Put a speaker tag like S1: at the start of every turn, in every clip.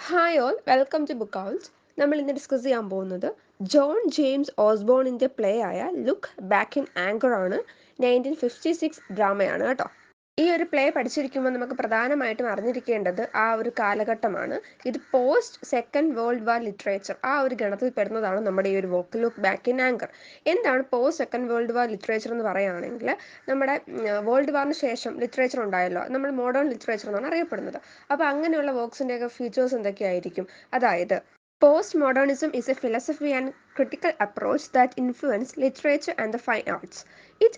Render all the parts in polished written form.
S1: Hi all, welcome to Book Owls. നമ്മൾ ഇന്ന് discuss ചെയ്യാൻ പോകുന്നത് ജോൺ ജെയിംസ് ഓസ്ബോണിൻ്റെ പ്ലേ ആയ ലുക്ക് ബാക്ക് ഇൻ ആങ്കർ ആണ്. 1956 ഡ്രാമയാണ് കേട്ടോ. ഈ ഒരു പ്ലേ പഠിച്ചിരിക്കുമ്പോൾ നമുക്ക് പ്രധാനമായിട്ടും അറിഞ്ഞിരിക്കേണ്ടത് ആ ഒരു കാലഘട്ടമാണ്. ഇത് post Second World War literature ആ ഒരു ഗണത്തിൽ പെടുന്നതാണ് നമ്മുടെ ഈ ഒരു work Look back in Anger. എന്താണ് post Second World War literature എന്ന് പറയുകയാണെങ്കിൽ നമ്മുടെ വേൾഡ് വാറിന് ശേഷം ലിറ്ററേച്ചർ ഉണ്ടായല്ലോ, നമ്മൾ മോഡേൺ ലിറ്ററേച്ചർ എന്നാണ് അറിയപ്പെടുന്നത്. അപ്പോൾ അങ്ങനെയുള്ള വർക്ക്സിൻ്റെയൊക്കെ ഫീച്ചേഴ്സ് എന്തൊക്കെയായിരിക്കും? അതായത് postmodernism is a philosophy and critical approach that influenced literature and the fine arts. It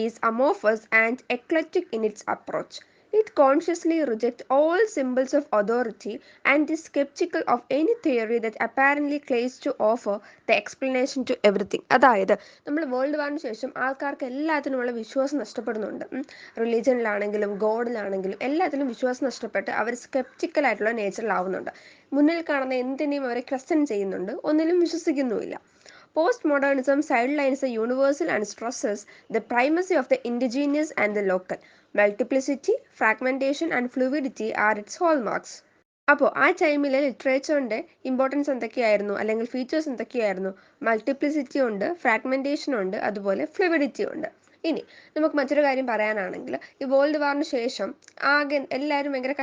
S1: is amorphous and eclectic in its approach. It consciously rejects all symbols of authority and is skeptical of any theory that apparently claims to offer the explanation to everything. അതായത് നമ്മൾ world വാറിന് ശേഷം ആൾക്കാർക്ക് എല്ലാത്തിനുമുള്ള വിശ്വാസം നഷ്ടപ്പെടുന്നുണ്ട്. റിലീജിയനിലാണെങ്കിലും ഗോഡിലാണെങ്കിലും എല്ലാത്തിലും വിശ്വാസം നഷ്ടപ്പെട്ട് അവർ സ്കെപ്റ്റിക്കലായിട്ടുള്ള നേച്ചറിലാവുന്നുണ്ട്. മുന്നിൽ കാണുന്ന എന്തിനേയും അവരെ ക്വസ്റ്റ്യൻ ചെയ്യുന്നുണ്ട്, ഒന്നിലും വിശ്വസിക്കുന്നുമില്ല. Postmodernism sidelines the universal and stresses the primacy of the indigenous and the local. Multiplicity, fragmentation and fluidity are its hallmarks. അപ്പോൾ ആ ടൈമിൽ ലിറ്ററേച്ചറിൻ്റെ ഇമ്പോർട്ടൻസ് എന്തൊക്കെയായിരുന്നു, അല്ലെങ്കിൽ ഫീച്ചേഴ്സ് എന്തൊക്കെയായിരുന്നു? മൾട്ടിപ്ലിസിറ്റി ഉണ്ട്, ഫ്രാഗ്മെൻറ്റേഷൻ ഉണ്ട്, അതുപോലെ ഫ്ലുവിഡിറ്റി ഉണ്ട്. ഇനി നമുക്ക് മറ്റൊരു കാര്യം പറയാനാണെങ്കിൽ, ഈ വേൾഡ് വാറിന് ശേഷം ആകെ എല്ലാവരും ഭയങ്കര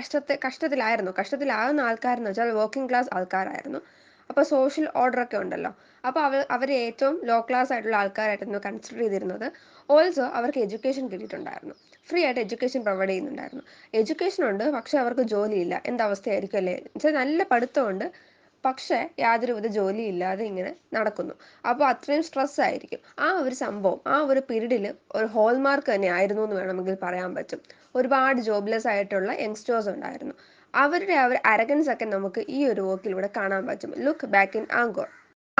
S1: കഷ്ടത്തിലാകുന്ന ആൾക്കാരെന്ന് വെച്ചാൽ വർക്കിംഗ് ക്ലാസ് ആൾക്കാരായിരുന്നു. അപ്പോൾ സോഷ്യൽ ഓർഡർ ഒക്കെ ഉണ്ടല്ലോ, അപ്പോൾ അവർ ഏറ്റവും ലോ ക്ലാസ് ആയിട്ടുള്ള ആൾക്കാരായിരുന്നു കൺസിഡർ ചെയ്തിരുന്നത്. ഓൾസോ അവർക്ക് എഡ്യൂക്കേഷൻ കിട്ടിയിട്ടുണ്ടായിരുന്നു, ഫ്രീ ആയിട്ട് എഡ്യൂക്കേഷൻ പ്രൊവൈഡ് ചെയ്യുന്നുണ്ടായിരുന്നു. എഡ്യൂക്കേഷൻ ഉണ്ട്, പക്ഷെ അവർക്ക് ജോലിയില്ല. എന്തവസ്ഥയായിരിക്കും അല്ലേ? എന്നുവെച്ചാൽ നല്ല പഠിത്തമുണ്ട്, പക്ഷേ യാതൊരുവിധ ജോലിയില്ലാതെ ഇങ്ങനെ നടക്കുന്നു. അപ്പോൾ അത്രയും സ്ട്രെസ് ആയിരിക്കും. ആ ഒരു സംഭവം ആ ഒരു പീരീഡിൽ ഒരു ഹോൾമാർക്ക് തന്നെ ആയിരുന്നു എന്ന് വേണമെങ്കിൽ പറയാൻ പറ്റും. ഒരുപാട് ജോബ്ലെസ് ആയിട്ടുള്ള യങ്സ്റ്റേഴ്സ് ഉണ്ടായിരുന്നു. അവരുടെ ആ ഒരു അരഗൻസ് ഒക്കെ നമുക്ക് ഈ ഒരു വർക്കിലൂടെ കാണാൻ പറ്റും. Look back in anchor.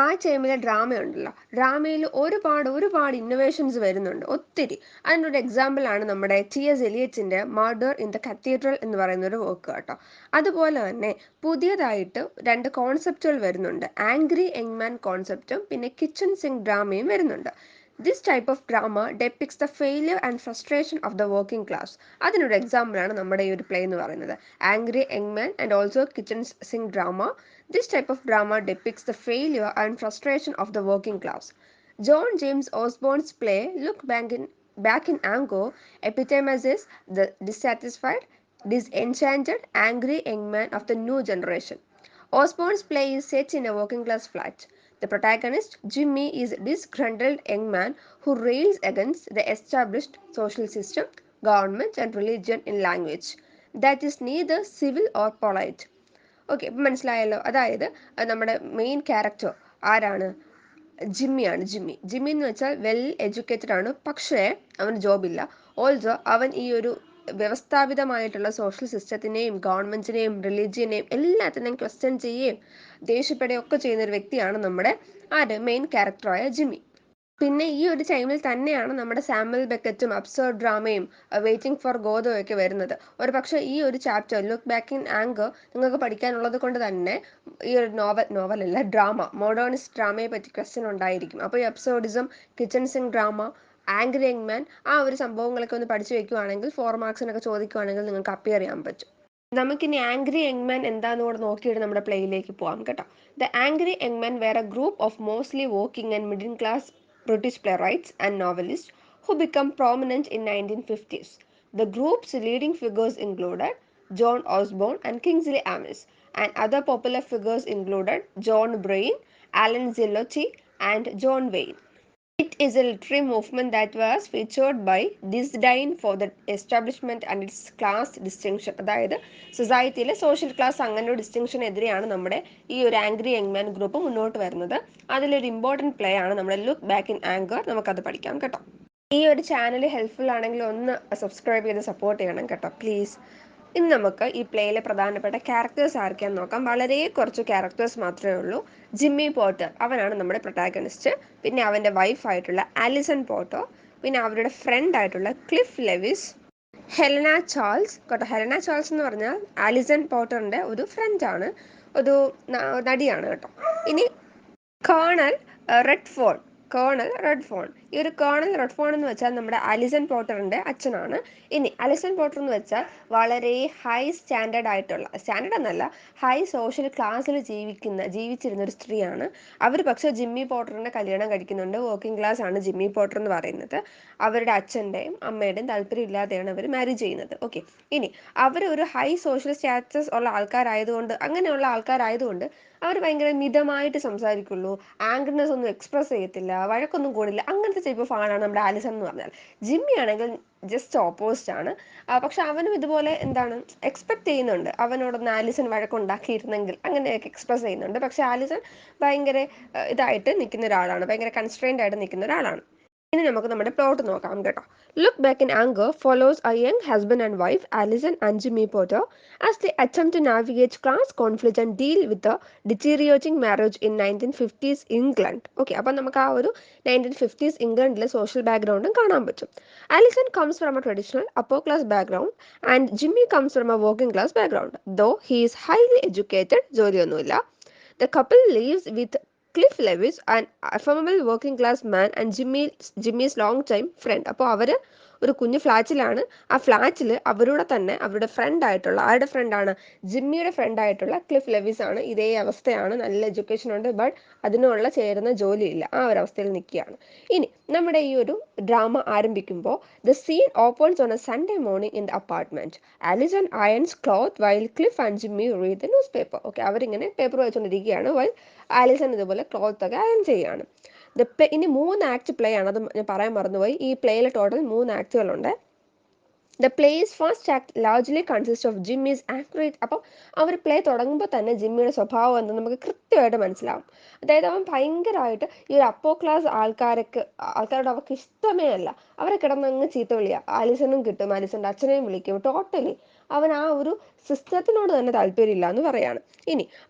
S1: ആ ടൈമിലെ ഡ്രാമയുണ്ടല്ലോ, ഡ്രാമയിൽ ഒരുപാട് ഇന്നോവേഷൻസ് വരുന്നുണ്ട്, ഒത്തിരി. അതിനൊരു എക്സാമ്പിളാണ് നമ്മുടെ T.S. എലിയറ്റിൻ്റെ മർഡർ ഇൻ ദ കത്തീഡ്രൽ എന്ന് പറയുന്ന ഒരു വർക്ക് കേട്ടോ. അതുപോലെ തന്നെ പുതിയതായിട്ട് 2 കോൺസെപ്റ്റുകൾ വരുന്നുണ്ട്. ആംഗ്രി യങ് കോൺസെപ്റ്റും പിന്നെ കിച്ചൺ സിങ്ക് ഡ്രാമയും വരുന്നുണ്ട്. This type of drama depicts the failure and frustration of the working class. അതിനൊരു എക്സാമ്പിളാണ് നമ്മുടെ ഈ ഒരു പ്ലേ എന്ന് പറയുന്നത്. Angry young and also kitchen sink drama. This type of drama depicts the failure and frustration of the working class. John James Osborne's play Back in Anger epitomizes the dissatisfied, disenchanted, angry young man of the new generation. Osborne's play is set in a working class flat. The protagonist, Jimmy, is a disgruntled young man who rails against the established social system, government, and religion in language that is neither civil or polite. Okay, ഇപ്പം മനസ്സിലായല്ലോ. അതായത് നമ്മുടെ main character ആരാണ്? ജിമ്മിയാണ്. Jimmy എന്ന് വെച്ചാൽ well educated ആണ്, പക്ഷേ അവന് ജോബില്ല. ഓൾസോ അവൻ ഈ ഒരു വ്യവസ്ഥാപിതമായിട്ടുള്ള സോഷ്യൽ സിസ്റ്റത്തിനെയും ഗവൺമെൻറ്റിനെയും റിലീജിയനെയും എല്ലാത്തിനെയും ക്വസ്റ്റ്യൻ ചെയ്യുകയും ദേഷ്യപ്പെടുകയും ഒക്കെ ചെയ്യുന്ന ഒരു വ്യക്തിയാണ് നമ്മുടെ മെയിൻ ക്യാരക്ടറായ ജിമ്മി. പിന്നെ ഈ ഒരു ടൈമിൽ തന്നെയാണ് നമ്മുടെ സാമുവൽ ബെക്കറ്റും അബ്സേർഡ് ഡ്രാമയും വെയിറ്റിംഗ് ഫോർ ഗോദോ ഒക്കെ വരുന്നത്. ഒരു പക്ഷേ ഈ ഒരു chapter Look back in Anger നിങ്ങൾക്ക് പഠിക്കാനുള്ളത് കൊണ്ട് തന്നെ ഈ ഒരു നോവലല്ല ഡ്രാമ, മോഡേണിസ്റ്റ് ഡ്രാമയെ പറ്റി ക്വസ്റ്റ്യൻ ഉണ്ടായിരിക്കും. അപ്പോൾ ഈ absurdism, kitchen sink drama, angry young man, ആ ഒരു സംഭവങ്ങളൊക്കെ ഒന്ന് പഠിച്ചു വെക്കുകയാണെങ്കിൽ 4 മാർക്സിനൊക്കെ ചോദിക്കുകയാണെങ്കിൽ നിങ്ങൾക്ക് അപ്പിയർ ചെയ്യാൻ പറ്റും. നമുക്കിനി ആംഗ്രി യങ് മാൻ എന്താന്ന് കൂടെ നോക്കിയിട്ട് നമ്മുടെ പ്ലേയിലേക്ക് പോകാം കേട്ടോ. The angry young man were a group of mostly working and middle class British playwrights and novelists who became prominent in 1950s. The group's leading figures included John Osborne and Kingsley Amis, and other popular figures included John Bryan, Alan Zelotti, and John Wayne. It is a literary movement that was featured by disdain for the establishment and its class distinction. അതായത് സൊസൈറ്റിയിലെ social class അങ്ങനെ ഒരു ഡിസ്റ്റിങ്ഷനെതിരെയാണ് നമ്മുടെ ഈ ഒരു angry young മാൻ group മുന്നോട്ട് വരുന്നത്. അതിലൊരു important play ആണ് നമ്മുടെ ലുക്ക് ബാക്ക് ഇൻ ആങ്കർ. നമുക്കത് പഠിക്കാം കേട്ടോ. ഈ ഒരു ചാനൽ ഹെൽപ്ഫുൾ ആണെങ്കിൽ ഒന്ന് സബ്സ്ക്രൈബ് ചെയ്ത് സപ്പോർട്ട് ചെയ്യണം കേട്ടോ, പ്ലീസ്. ഇന്ന് നമുക്ക് ഈ പ്ലേയിലെ പ്രധാനപ്പെട്ട ക്യാരക്ടേഴ്സ് ആർക്കാന്ന് നോക്കാം. വളരെ കുറച്ച് ക്യാരക്ടേഴ്സ് മാത്രമേ ഉള്ളൂ. ജിമ്മി പോട്ടർ, അവനാണ് നമ്മുടെ പ്രൊട്ടാഗണിസ്റ്റ്. പിന്നെ അവൻ്റെ വൈഫായിട്ടുള്ള ആലിസൺ പോട്ടർ, പിന്നെ അവരുടെ ഫ്രണ്ട് ആയിട്ടുള്ള ക്ലിഫ് ലെവിസ്, ഹെലന ചാൾസ് കേട്ടോ. ഹെലന ചാൾസ് എന്ന് പറഞ്ഞാൽ ആലിസൺ പോട്ടറിൻ്റെ ഒരു ഫ്രണ്ടാണ്, ഒരു നടിയാണ് കേട്ടോ. ഇനി കേണൽ റെഡ്ഫോർഡ്, കേണൽ റെഡ്ഫോൺ. ഈ ഒരു കേണൽ റെഡ്ഫോൺ എന്ന് വെച്ചാൽ നമ്മുടെ അലിസൺ പോട്ടറിന്റെ അച്ഛനാണ്. ഇനി അലിസൺ പോട്ടർ എന്ന് വെച്ചാൽ വളരെ ഹൈ സ്റ്റാൻഡേർഡ് ആയിട്ടുള്ള, സ്റ്റാൻഡേർഡ് എന്നല്ല, ഹൈ സോഷ്യൽ ക്ലാസ്സിൽ ജീവിച്ചിരുന്ന ഒരു സ്ത്രീയാണ് അവർ. പക്ഷേ ജിമ്മി പോട്ടറിനെ കല്യാണം കഴിക്കുന്നുണ്ട്. വർക്കിംഗ് ക്ലാസ് ആണ് ജിമ്മി പോട്ടർ എന്ന് പറയുന്നത്. അവരുടെ അച്ഛൻ്റെയും അമ്മയുടെയും താല്പര്യം ഇല്ലാതെയാണ് അവർ മാരി ചെയ്യുന്നത്. ഓക്കെ. ഇനി അവർ ഒരു ഹൈ സോഷ്യൽ സ്റ്റാറ്റസ് ഉള്ള ആൾക്കാരായതുകൊണ്ട്, അങ്ങനെയുള്ള ആൾക്കാരായതുകൊണ്ട് അവർ ഭയങ്കര മിതമായിട്ട് സംസാരിക്കുള്ളൂ. ആംഗ്രിനെസ് ഒന്നും എക്സ്പ്രസ് ചെയ്യത്തില്ല, വഴക്കൊന്നും കൂടില്ല. അങ്ങനത്തെ ടൈപ്പ് ഓഫ് ആളാണ് നമ്മുടെ ആലിസൺ എന്ന് പറഞ്ഞാൽ. ജിമ്മി ആണെങ്കിൽ ജസ്റ്റ് ഓപ്പോസിറ്റ് ആണ്. പക്ഷെ അവനും ഇതുപോലെ എന്താണ് എക്സ്പെക്ട് ചെയ്യുന്നുണ്ട്, അവനോടൊന്ന് ആലിസൺ വഴക്കുണ്ടാക്കിയിരുന്നെങ്കിൽ, അങ്ങനെയൊക്കെ എക്സ്പ്രസ് ചെയ്യുന്നുണ്ട്. പക്ഷെ ആലിസൺ ഭയങ്കര ഇതായിട്ട് നിൽക്കുന്ന ഒരാളാണ്, ഭയങ്കര കൺസ്ട്രെയിൻഡ് ആയിട്ട് നിൽക്കുന്ന ഒരാളാണ്. ഇനി നമുക്ക് നമ്മുടെ പ്ലോട്ട് നോക്കാം കേട്ടോ. Look back in anger follows a young husband and wife Alison and Jimmy Porter as the attempt to navigate class conflict and deal with deteriorating marriage in 1950s England. Okay, അപ്പം നമുക്ക് ആ ഒരു 1950s ഇംഗ്ലണ്ടിലെ social ബാക്ക്ഗ്രൗണ്ടും കാണാൻ പറ്റും. Alison comes from a traditional upper class background and Jimmy comes from a working class background. Though he is highly educated, ജോലിയൊന്നുമില്ല. The couple lives with Cliff Lewis, an affable working class man and Jimmy's long time friend. അപ്പോൾ അവർ ഒരു കുഞ്ഞു ഫ്ലാറ്റിലാണ്. ആ ഫ്ലാറ്റിൽ അവരുടെ തന്നെ അവരുടെ front ആയിട്ടുള്ള, ആരുടെ ഫ്രണ്ടാണ്, ജിമ്മിയുടെ ഫ്രണ്ട് ആയിട്ടുള്ള ക്ലിഫ് ലെവിസ് ആണ്. ഇതേ അവസ്ഥയാണ്, നല്ല എഡ്യൂക്കേഷൻ ഉണ്ട്, ബട്ട് അതിനുള്ള ചേരുന്ന ജോലിയില്ല, ആ ഒരു അവസ്ഥയിൽ നിൽക്കുകയാണ്. ഇനി നമ്മുടെ ഈ ഒരു ഡ്രാമ ആരംഭിക്കുമ്പോൾ the scene opens on a Sunday morning in the apartment. Alison irons cloth while Cliff and Jimmy read the newspaper. Okay, അവരിങ്ങനെ പേപ്പർ വായിച്ചുകൊണ്ടിരിക്കുകയാണ്, വൈൽ ആലിസൺ ഇതുപോലെ ക്ലോത്ത് ഒക്കെ അയൺ ചെയ്യുകയാണ്. ഇനി 3 ആക്ട് പ്ലേ ആണ്, അത് ഞാൻ പറയാൻ മറന്നുപോയി. ഈ പ്ലേയിൽ ടോട്ടൽ 3 ആക്ടുകളുണ്ട്. The play's first act largely consist of Jimmy's accurate. അപ്പോൾ അവർ പ്ലേ തുടങ്ങുമ്പോൾ തന്നെ ജിമ്മിയുടെ സ്വഭാവം എന്ന് നമുക്ക് കൃത്യമായിട്ട് മനസ്സിലാവും. അതായത് അവൻ ഭയങ്കരമായിട്ട് ഈ ഒരു അപ്പോ ക്ലാസ് ആൾക്കാരോട് അവർക്ക് ഇഷ്ടമേ അല്ല. അവരെ കിടന്നങ്ങ് ചീത്ത വിളിക്കുക. ആലിസണും കിട്ടും, ആലിസന്റെ അച്ഛനെയും വിളിക്കും. ടോട്ടലി അവൻ ആ ഒരു സിസ്റ്റത്തിനോട് തന്നെ താല്പര്യമില്ല എന്ന് പറയാണ്. ഇനി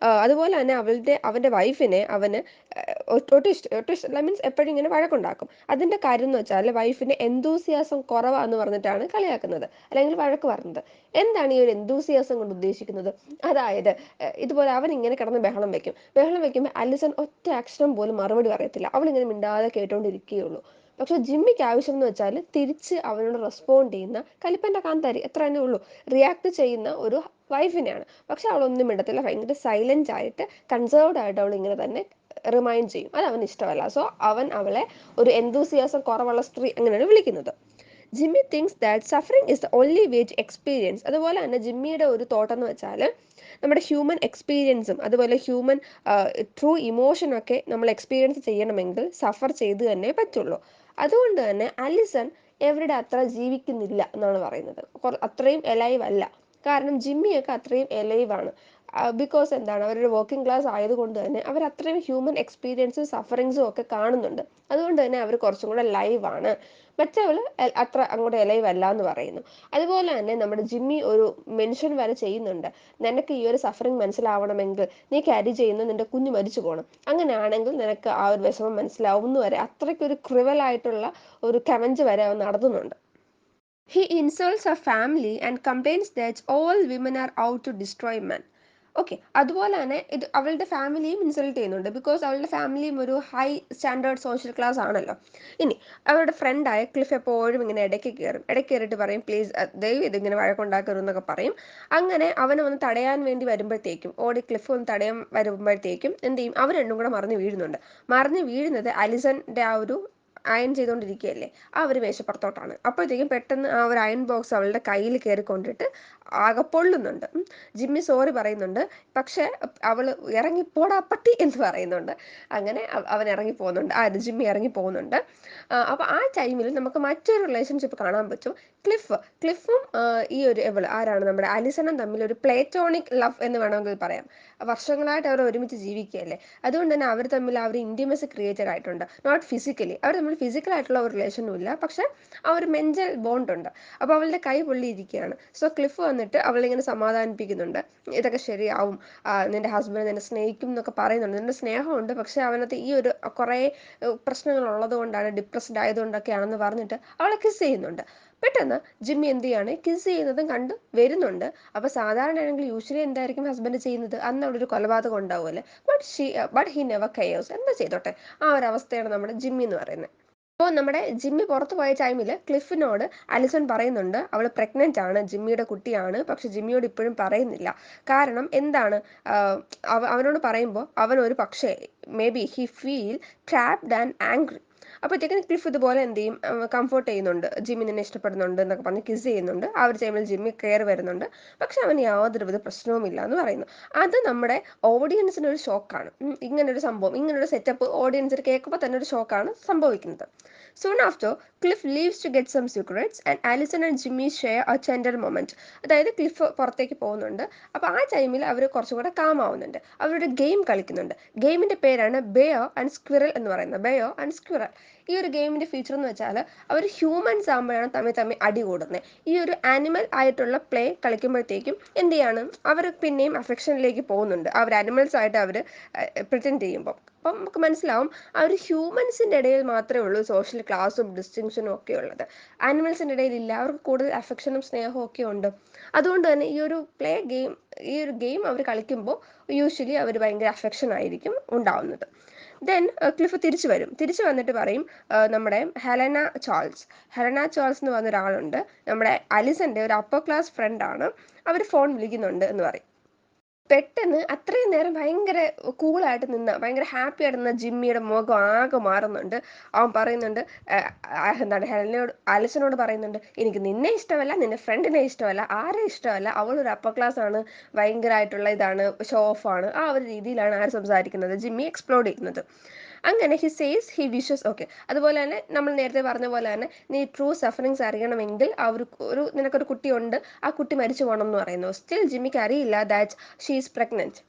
S1: അതുപോലെ തന്നെ അവന്റെ വൈഫിനെ അവന് ഒട്ടും ഇഷ്ടമല്ല, മീൻസ് എപ്പോഴും ഇങ്ങനെ വഴക്കുണ്ടാക്കും. അതിന്റെ കാര്യം എന്ന് വെച്ചാൽ വൈഫിന് എന്തൂസിയാസം കുറവാന്ന് പറഞ്ഞിട്ടാണ് കളിയാക്കുന്നത്, അല്ലെങ്കിൽ വഴക്ക് പറഞ്ഞത്. എന്താണ് ഈ ഒരു എന്തൂസിയാസം കൊണ്ട് ഉദ്ദേശിക്കുന്നത്? അതായത് ഇതുപോലെ അവൻ ഇങ്ങനെ കിടന്ന് ബഹളം വെക്കുമ്പോൾ അലിസൺ ഒറ്റ അക്ഷരം പോലും മറുപടി പറയത്തില്ല, അവളിങ്ങനെ മിണ്ടാതെ കേട്ടോണ്ടിരിക്കുകയുള്ളൂ. പക്ഷെ ജിമ്മിക്ക് ആവശ്യം എന്ന് വെച്ചാൽ തിരിച്ച് അവനോട് റെസ്പോണ്ട് ചെയ്യുന്ന കലിപ്പന്റെ കാന്താരി, എത്ര തന്നെ ഉള്ളൂ, റിയാക്ട് ചെയ്യുന്ന ഒരു വൈഫിനെയാണ്. പക്ഷെ അവളൊന്നും മിണ്ടത്തില്ല, ഭയങ്കര സൈലന്റ് ആയിട്ട് കൺസേർവ്ഡ് ആയിട്ട് അവൾ ഇങ്ങനെ തന്നെ റിമൈൻഡ് ചെയ്യും. അത് അവന് ഇഷ്ടമല്ല. സോ അവൻ അവളെ ഒരു എന്തൂസിയാസം കുറവുള്ള സ്ത്രീ അങ്ങനെയാണ് വിളിക്കുന്നത്. Jimmy thinks that suffering is the only way to experience. അതുപോലെ തന്നെ ജിമ്മിയുടെ ഒരു തോട്ടം എന്ന് വെച്ചാൽ നമ്മുടെ ഹ്യൂമൻ എക്സ്പീരിയൻസും അതുപോലെ ഹ്യൂമൻ ട്രൂ ഇമോഷനൊക്കെ നമ്മൾ എക്സ്പീരിയൻസ് ചെയ്യണമെങ്കിൽ സഫർ ചെയ്ത് തന്നെ പറ്റുള്ളൂ. അതുകൊണ്ട് തന്നെ അലിസൺ എവരുടെ അത്ര ജീവിക്കുന്നില്ല എന്നാണ് പറയുന്നത്. അത്രയും എലൈവ് അല്ല. കാരണം ജിമ്മിയൊക്കെ അത്രയും എലൈവ് ആണ്. ബിക്കോസ് എന്താണ്, അവരുടെ വർക്കിംഗ് ക്ലാസ് ആയതുകൊണ്ട് തന്നെ അവർ അത്രയും ഹ്യൂമൻ എക്സ്പീരിയൻസും സഫറിങ്സും ഒക്കെ കാണുന്നുണ്ട്. അതുകൊണ്ട് തന്നെ അവർ കുറച്ചും കൂടെ ലൈവ് ആണ്. മറ്റവൾ അത്ര അങ്ങോട്ട് എലൈവ് അല്ല എന്ന് പറയുന്നു. അതുപോലെ തന്നെ നമ്മുടെ ജിമ്മി ഒരു മെൻഷൻ വരെ ചെയ്യുന്നുണ്ട്, നിനക്ക് ഈ ഒരു സഫറിങ് മനസ്സിലാവണമെങ്കിൽ നീ ക്യാരി ചെയ്യുന്ന നിന്റെ കുഞ്ഞ് മരിച്ചു പോകണം, അങ്ങനെയാണെങ്കിൽ നിനക്ക് ആ ഒരു വിഷമം മനസ്സിലാവും എന്ന് വരെ, അത്രയ്ക്കൊരു ക്രിവലായിട്ടുള്ള ഒരു കമന്റ് വരെ അവൻ നടത്തുന്നുണ്ട്. He insults her family and complains that all women are out to destroy men. Okay, അതുപോലെ തന്നെ ഇത് അവളുടെ ഫാമിലിയും ഇൻസൾട്ട് ചെയ്യുന്നുണ്ട്. ബിക്കോസ് അവളുടെ ഫാമിലിയും ഒരു ഹൈ സ്റ്റാൻഡേർഡ് സോഷ്യൽ ക്ലാസ് ആണല്ലോ. ഇനി അവരുടെ ഫ്രണ്ടായ ക്ലിഫ് എപ്പോഴും ഇങ്ങനെ ഇടയ്ക്ക് കയറിയിട്ട് പറയും, പ്ലീസ് ദയവ് ഇതിങ്ങനെ വഴക്കുണ്ടാക്കരുത് എന്നൊക്കെ പറയും. അങ്ങനെ അവനെ ഒന്ന് തടയാൻ വേണ്ടി വരുമ്പോഴത്തേക്കും, ക്ലിഫ് ഒന്ന് തടയാൻ വരുമ്പോഴത്തേക്കും എന്ത് ചെയ്യും, അവർ രണ്ടും കൂടെ മറിഞ്ഞു വീഴുന്നത് അലിസന്റെ ആ ഒരു അയൺ ചെയ്തുകൊണ്ടിരിക്കുകയല്ലേ, ആ ഒരു മേശപ്പുറത്തോട്ടാണ്. അപ്പോഴത്തേക്കും പെട്ടെന്ന് ആ ഒരു അയൺ ബോക്സ് അവളുടെ കയ്യിൽ കയറി കൊണ്ടിട്ട് ആകെ പൊള്ളുന്നുണ്ട്. ജിമ്മി സോറി പറയുന്നുണ്ട്, പക്ഷെ അവൾ ഇറങ്ങിപ്പോടാ പട്ടി എന്ന് പറയുന്നുണ്ട്. അങ്ങനെ അവൻ ഇറങ്ങി പോകുന്നുണ്ട്, ജിമ്മി ഇറങ്ങി പോകുന്നുണ്ട്. അപ്പോൾ ആ ടൈമിൽ നമുക്ക് മറ്റൊരു റിലേഷൻഷിപ്പ് കാണാൻ പറ്റും. ക്ലിഫും ഈ ഒരു ആരാണ് നമ്മുടെ അലിസണും തമ്മിൽ ഒരു പ്ലേറ്റോണിക് ലവ് എന്ന് വേണമെങ്കിൽ പറയാം. വർഷങ്ങളായിട്ട് അവർ ഒരുമിച്ച് ജീവിക്കുകയല്ലേ. അതുകൊണ്ട് തന്നെ അവർ തമ്മിൽ ആ ഒരു ഇന്റിമസി ക്രിയേറ്റഡ് ആയിട്ടുണ്ട്. നോട്ട് ഫിസിക്കലി, അവർ തമ്മിൽ ഫിസിക്കൽ ആയിട്ടുള്ള ഒരു റിലേഷനും ഇല്ല, പക്ഷെ ആ ഒരു മെന്റൽ ബോണ്ട് ഉണ്ട്. അപ്പോൾ അവളുടെ കൈ പൊള്ളിയിരിക്കുകയാണ്. സോ ക്ലിഫ് വന്നിട്ട് അവളിങ്ങനെ സമാധാനിപ്പിക്കുന്നുണ്ട്, ഇതൊക്കെ ശരിയാവും, നിന്റെ ഹസ്ബൻഡ് നിന്നെ സ്നേഹിക്കും എന്നൊക്കെ പറയുന്നുണ്ട്. നിന്റെ സ്നേഹമുണ്ട്, പക്ഷെ അവനകത്ത് ഈ ഒരു കുറേ പ്രശ്നങ്ങൾ ഉള്ളത് കൊണ്ടാണ്, ഡിപ്രസ്ഡ് ആയതുകൊണ്ടൊക്കെയാണെന്ന് പറഞ്ഞിട്ട് അവളെ കിസ് ചെയ്യുന്നുണ്ട്. പെട്ടെന്ന് ജിമ്മി എന്ത് ചെയ്യാണ്, കിസ് ചെയ്യുന്നതും കണ്ട് വരുന്നുണ്ട്. അപ്പോൾ സാധാരണയാണെങ്കിൽ യൂഷ്വലി എന്തായിരിക്കും ഹസ്ബൻഡ് ചെയ്യുന്നത്, അന്ന് അവിടെ ഒരു കൊലപാതകം ഉണ്ടാവുമല്ലേ. ബട്ട് ഹി നെവർ കെയേഴ്സ്, എന്താ ചെയ്തോട്ടെ, ആ ഒരു അവസ്ഥയാണ് നമ്മുടെ ജിമ്മി എന്ന് പറയുന്നത്. അപ്പോൾ നമ്മുടെ ജിമ്മി പുറത്ത് പോയ ടൈമിൽ ക്ലിഫിനോട് അലിസൺ പറയുന്നുണ്ട് അവൾ പ്രഗ്നൻ്റ് ആണ്, ജിമ്മിയുടെ കുട്ടിയാണ്. പക്ഷെ ജിമ്മിയോട് ഇപ്പോഴും പറയുന്നില്ല. കാരണം എന്താണ്, അവനോട് പറയുമ്പോൾ അവൻ ഒരു പക്ഷേ may be he feel trapped and angry. അപ്പോഴത്തേക്കും ക്ലിഫ് ഇതുപോലെ എന്ത് ചെയ്യും, കംഫോർട്ട് ചെയ്യുന്നുണ്ട്, ജിമ്മി നിന്നെ ഇഷ്ടപ്പെടുന്നുണ്ട് എന്നൊക്കെ പറഞ്ഞ് കിസ് ചെയ്യുന്നുണ്ട്. ആ ഒരു ടൈമിൽ ജിമ്മി കയറി വരുന്നുണ്ട്. പക്ഷെ അവന് യാതൊരുവിധ പ്രശ്നവുമില്ല എന്ന് പറയുന്നു. അത് നമ്മുടെ ഓഡിയൻസിന് ഒരു ഷോക്കാണ്. ഇങ്ങനൊരു സംഭവം, ഇങ്ങനൊരു സെറ്റപ്പ് ഓഡിയൻസിന് കേൾക്കുമ്പോൾ തന്നെ ഒരു ഷോക്കാണ് സംഭവിക്കുന്നത്. Soon after, Cliff leaves to get some cigarettes and Allison and Jimmy share a tender moment. അതായത് ക്ലിഫ് പുറത്തേക്ക് പോകുന്നുണ്ട്. അപ്പോൾ ആ ടൈമിൽ അവർ കുറച്ചും കൂടെ കാം ആവുന്നുണ്ട്. അവരുടെ ഗെയിം കളിക്കുന്നുണ്ട്. ഗെയിമിൻ്റെ പേരാണ് ബെയർ ആൻഡ് സ്ക്വിറൽ എന്ന് പറയുന്നത്. Bear and squirrel. ഈ ഒരു ഗെയിമിൻ്റെ ഫീച്ചർ എന്ന് വെച്ചാൽ അവർ ഹ്യൂമൻസ് ആകുമ്പോഴാണ് തമ്മിൽ അടി കൂടുന്നത്. ഈ ഒരു ആനിമൽ ആയിട്ടുള്ള പ്ലേ കളിക്കുമ്പോഴത്തേക്കും എന്ത് ചെയ്യാണ്, അവർ പിന്നെയും അഫെക്ഷനിലേക്ക് പോകുന്നുണ്ട്. അവർ ആനിമൽസ് ആയിട്ട് അവർ പ്രിറ്റൻഡ് ചെയ്യുമ്പോൾ. അപ്പം നമുക്ക് മനസ്സിലാവും ആ ഒരു ഹ്യൂമൻസിൻ്റെ ഇടയിൽ മാത്രമേ ഉള്ളൂ സോഷ്യൽ ക്ലാസ്സും ഡിസ്റ്റിങ്ഷനും ഒക്കെ ഉള്ളത്. ആനിമൽസിൻ്റെ ഇടയിൽ ഇല്ല. അവർക്ക് കൂടുതൽ അഫെക്ഷനും സ്നേഹവും ഒക്കെ ഉണ്ട്. അതുകൊണ്ട് തന്നെ ഈ ഒരു ഗെയിം അവർ കളിക്കുമ്പോൾ യൂഷ്വലി അവർ ഭയങ്കര അഫെക്ഷൻ ആയിരിക്കും ഉണ്ടാവുന്നത്. ദെൻ ക്ലിഫ് തിരിച്ചു വന്നിട്ട് പറയും, നമ്മുടെ ഹെലന ചാൾസ് എന്ന് പറഞ്ഞ ഒരാളുണ്ട്, നമ്മുടെ അലിസൻ്റെ ഒരു അപ്പർ ക്ലാസ് ഫ്രണ്ടാണ്, അവർ ഫോൺ വിളിക്കുന്നുണ്ട് എന്ന് പറയും. പെട്ടെന്ന് അത്രയും നേരം ഭയങ്കര കൂളായിട്ട് നിന്ന, ഭയങ്കര ഹാപ്പി ആയിട്ട് നിന്ന ജിമ്മിയുടെ മുഖം ആകെ മാറുന്നുണ്ട്. അവൻ പറയുന്നുണ്ട്, എന്താണ് ആലിസനോട് പറയുന്നുണ്ട്, എനിക്ക് നിന്നെ ഇഷ്ടമല്ല, നിന്റെ ഫ്രണ്ടിനെ ഇഷ്ടമല്ല, ആരെ ഇഷ്ടമല്ല, അവളൊരു അപ്പർ ക്ലാസ് ആണ്, ഭയങ്കരമായിട്ടുള്ള ഇതാണ്, ഷോ ഓഫ് ആണ്, ആ ഒരു രീതിയിലാണ് ആര് സംസാരിക്കുന്നത്, ജിമ്മി എക്സ്പ്ലോഡ് ചെയ്യുന്നത്. അങ്ങനെ ഹി വിഷസ് ഓക്കെ. അതുപോലെ തന്നെ നമ്മൾ നേരത്തെ പറഞ്ഞ പോലെ തന്നെ നീ ട്രൂ സഫറിങ്സ് അറിയണമെങ്കിൽ നിനക്കൊരു കുട്ടിയുണ്ട്, ആ കുട്ടി മരിച്ചു പോകണം എന്ന് പറയുന്നു. സ്റ്റിൽ ജിമ്മിക്ക് അറിയില്ല ദാറ്റ് ഷീ ഈസ് പ്രഗ്നന്റ്.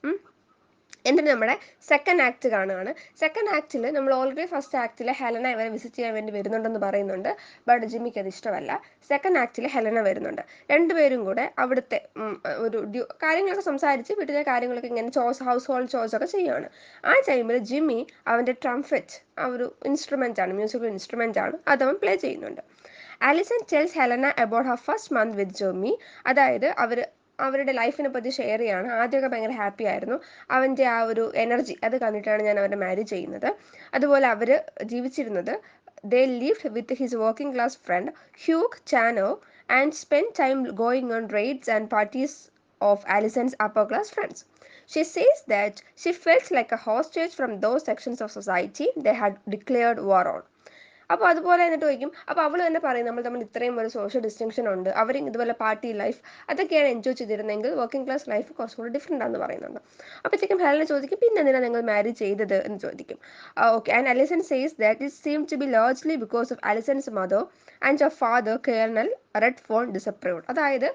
S1: എന്നിട്ട് നമ്മുടെ സെക്കൻഡ് ആക്ട് കാണുകയാണ്. സെക്കൻഡ് ആക്ടിൽ നമ്മൾ ഓൾറെഡി ഫസ്റ്റ് ആക്ടിൽ ഹെലന ഇവരെ വിസിറ്റ് ചെയ്യാൻ വേണ്ടി വരുന്നുണ്ടെന്ന് പറയുന്നുണ്ട്. ബട്ട് ജിമ്മിക്ക് അത് ഇഷ്ടമല്ല. സെക്കൻഡ് ആക്ടിൽ ഹെലന വരുന്നുണ്ട്. രണ്ടുപേരും കൂടെ അവിടുത്തെ കാര്യങ്ങളൊക്കെ സംസാരിച്ച് വീട്ടിലെ കാര്യങ്ങളൊക്കെ ഇങ്ങനെ ഹൗസ് ഹോൾഡ് ചോസ് ഒക്കെ ചെയ്യുകയാണ്. ആ ടൈമിൽ ജിമ്മി അവൻ്റെ ട്രംഫെറ്റ്, ആ ഒരു ഇൻസ്ട്രുമെൻ്റ് ആണ്, മ്യൂസിക്കൽ ഇൻസ്ട്രുമെൻ്റ് ആണ്, അതവൻ പ്ലേ ചെയ്യുന്നുണ്ട്. Alison tells Helena about her first month with Jimmy. അതായത് അവരുടെ ലൈഫിനെ പറ്റി ഷെയർ ചെയ്യാണ്. ആദ്യമൊക്കെ ഭയങ്കര ഹാപ്പി ആയിരുന്നു, അവൻ്റെ ആ ഒരു എനർജി അത് കണ്ടിട്ടാണ് ഞാൻ അവരെ മാരേജ് ചെയ്യുന്നത്. അതുപോലെ അവർ ജീവിച്ചിരുന്നത്, they lived with his working class friend Hugh Chano and spent time going on raids and parties of Allison's upper class friends. She says that she felt like a hostage from those sections of society they had declared war on. അപ്പോൾ അതുപോലെ എന്നിട്ട് ചോദിക്കും, അപ്പോൾ അവൾ തന്നെ പറയും, നമ്മൾ തമ്മിൽ ഇത്രയും ഒരു സോഷ്യൽ ഡിസ്റ്റിങ്ഷൻ ഉണ്ട്, അവരും ഇതുപോലെ പാർട്ടി ലൈഫ് അതൊക്കെയാണ് എൻജോയ് ചെയ്തിരുന്നെങ്കിൽ വർക്കിംഗ് ക്ലാസ് ലൈഫ് കുറച്ചും കൂടി ഡിഫറെൻ്റ് ആണെന്ന് പറയുന്നുണ്ട്. അപ്പോഴത്തേക്കും ഹെലന ചോദിക്കും, പിന്നെ എന്തിനാണ് നിങ്ങൾ മാരേജ് ചെയ്തത് എന്ന് ചോദിക്കും. Okay, and Alison says that it seem to be largely because of Alison's mother and your father colonel Redfern disapproved. അതായത്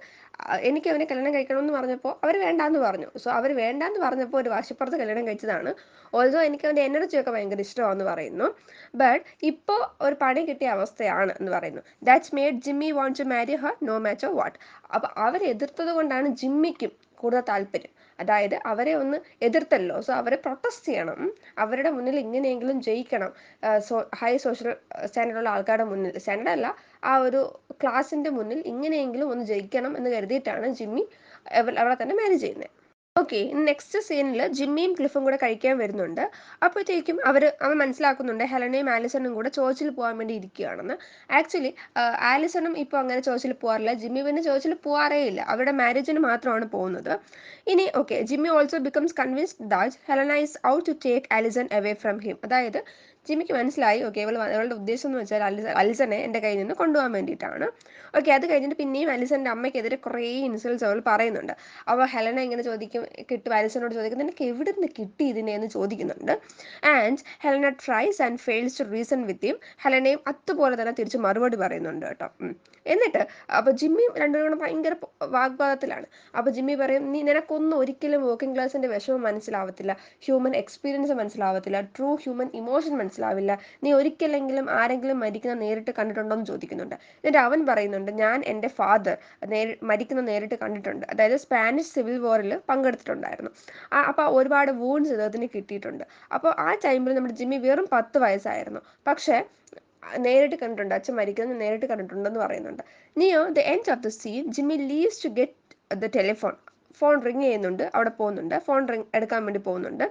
S1: എനിക്ക് അവനെ കല്യാണം കഴിക്കണമെന്ന് പറഞ്ഞപ്പോൾ അവർ വേണ്ടാന്ന് പറഞ്ഞു. സോ അവർ വേണ്ടാന്ന് പറഞ്ഞപ്പോൾ ഒരു വാശിപ്പുറത്ത് കല്യാണം കഴിച്ചതാണ്. ഓൾസോ എനിക്ക് അവൻ്റെ എനർജിയൊക്കെ ഭയങ്കര ഇഷ്ടമാണെന്ന് പറയുന്നു. ബട്ട് ഇപ്പോൾ ഒരു പണി കിട്ടിയ അവസ്ഥയാണ് എന്ന് പറയുന്നു. That's made Jimmy want to marry her no matter what. അപ്പോൾ അവരെ എതിർത്തത് കൊണ്ടാണ് ജിമ്മിക്കും കൂടുതൽ താല്പര്യം. അതായത് അവരെ ഒന്ന് എതിർത്തല്ലോ, സോ അവരെ പ്രൊട്ടസ്റ്റ് ചെയ്യണം, അവരുടെ മുന്നിൽ ഇങ്ങനെയെങ്കിലും ജയിക്കണം, ഹൈ സോഷ്യൽ സ്റ്റാൻഡേർഡുള്ള ആൾക്കാരുടെ മുന്നിൽ, സ്റ്റാൻഡേർഡ് അല്ല, ആ ഒരു ക്ലാസിൻ്റെ മുന്നിൽ ഇങ്ങനെയെങ്കിലും ഒന്ന് ജയിക്കണം എന്ന് കരുതിയിട്ടാണ് ജിമ്മി അവളെ തന്നെ മാരേജ് ചെയ്യുന്നത്. ഓക്കെ, നെക്സ്റ്റ് സീനിൽ ജിമ്മിയും ക്ലിഫും കൂടെ കഴിക്കാൻ വരുന്നുണ്ട്. അപ്പോഴത്തേക്കും അവൻ മനസ്സിലാക്കുന്നുണ്ട് ഹെലനയും ആലിസണും കൂടെ ചോർച്ചിൽ പോകാൻ വേണ്ടി ഇരിക്കുകയാണെന്ന്. ആക്ച്വലി ആലിസണും ഇപ്പോൾ അങ്ങനെ ചോർച്ചിൽ പോകാറില്ല, ജിമ്മി പിന്നെ ചോർച്ചിൽ പോകാറേ ഇല്ല, അവരുടെ മാരേജിന് മാത്രമാണ് പോകുന്നത്. ഇനി okay, Jimmy also becomes convinced that Helena is out to take Alison away from him. അതായത് ജിമ്മിക്ക് മനസ്സിലായി, ഓക്കെ, അവളുടെ ഉദ്ദേശം എന്ന് വെച്ചാൽ അലിസനെ എൻ്റെ കയ്യിൽ നിന്ന് കൊണ്ടുപോകാൻ വേണ്ടിയിട്ടാണ്. ഓക്കെ, അത് കഴിഞ്ഞിട്ട് പിന്നെയും അലിസൻ്റെ അമ്മയ്ക്കെതിരെ കുറേ ഇൻസൾട്ട്സ് അവൾ പറയുന്നുണ്ട്. അപ്പോൾ ഹെലന ഇങ്ങനെ ആലിസനോട് ചോദിക്കും, നിനക്ക് എവിടെ നിന്ന് കിട്ടി ഇതിനെ എന്ന് ചോദിക്കുന്നുണ്ട്. And Helena tries and fails to reason with him. ഹെലനയും അതുപോലെ തന്നെ തിരിച്ച് മറുപടി പറയുന്നുണ്ട് കേട്ടോ. എന്നിട്ട് അപ്പോൾ ജിമ്മിയും രണ്ടുപേരും കൂടെ ഭയങ്കര വാഗ്വാദത്തിലാണ്. അപ്പോൾ ജിമ്മി പറയും, നിനക്കൊന്നും ഒരിക്കലും വർക്കിംഗ് ക്ലാസിൻ്റെ വിഷമം മനസ്സിലാവത്തില്ല, ഹ്യൂമൻ എക്സ്പീരിയൻസ് മനസ്സിലാവത്തില്ല, ട്രൂ ഹ്യൂമൻ ഇമോഷൻ മനസ്സിലാവില്ല, നീ ഒരിക്കലെങ്കിലും ആരെങ്കിലും മരിക്കുന്ന നേരിട്ട് കണ്ടിട്ടുണ്ടോ എന്ന് ചോദിക്കുന്നുണ്ട്. എന്നിട്ട് അവൻ പറയുന്നുണ്ട്, ഞാൻ എൻ്റെ ഫാദർ മരിക്കുന്ന നേരിട്ട് കണ്ടിട്ടുണ്ട്, അതായത് സ്പാനിഷ് സിവിൽ വാറിൽ പങ്കെടുത്തിട്ടുണ്ടായിരുന്നു, അപ്പോൾ ഒരുപാട് വൂൺസ് ഇദ്ദേഹത്തിന് കിട്ടിയിട്ടുണ്ട്. അപ്പോൾ ആ ടൈമിൽ നമ്മുടെ ജിമ്മി വെറും 10 വയസ്സായിരുന്നു. പക്ഷേ നേരിട്ട് കണ്ടിട്ടുണ്ട്, അച്ഛൻ മരിക്കുന്നത് നേരിട്ട് കണ്ടിട്ടുണ്ടെന്ന് പറയുന്നുണ്ട്. Near the end of the scene Jimmy leaves to get the telephone. Phone ring ചെയ്യുന്നുണ്ട്, അവിടെ പോകുന്നുണ്ട്, ഫോൺ റിങ് എടുക്കാൻ വേണ്ടി പോകുന്നുണ്ട്.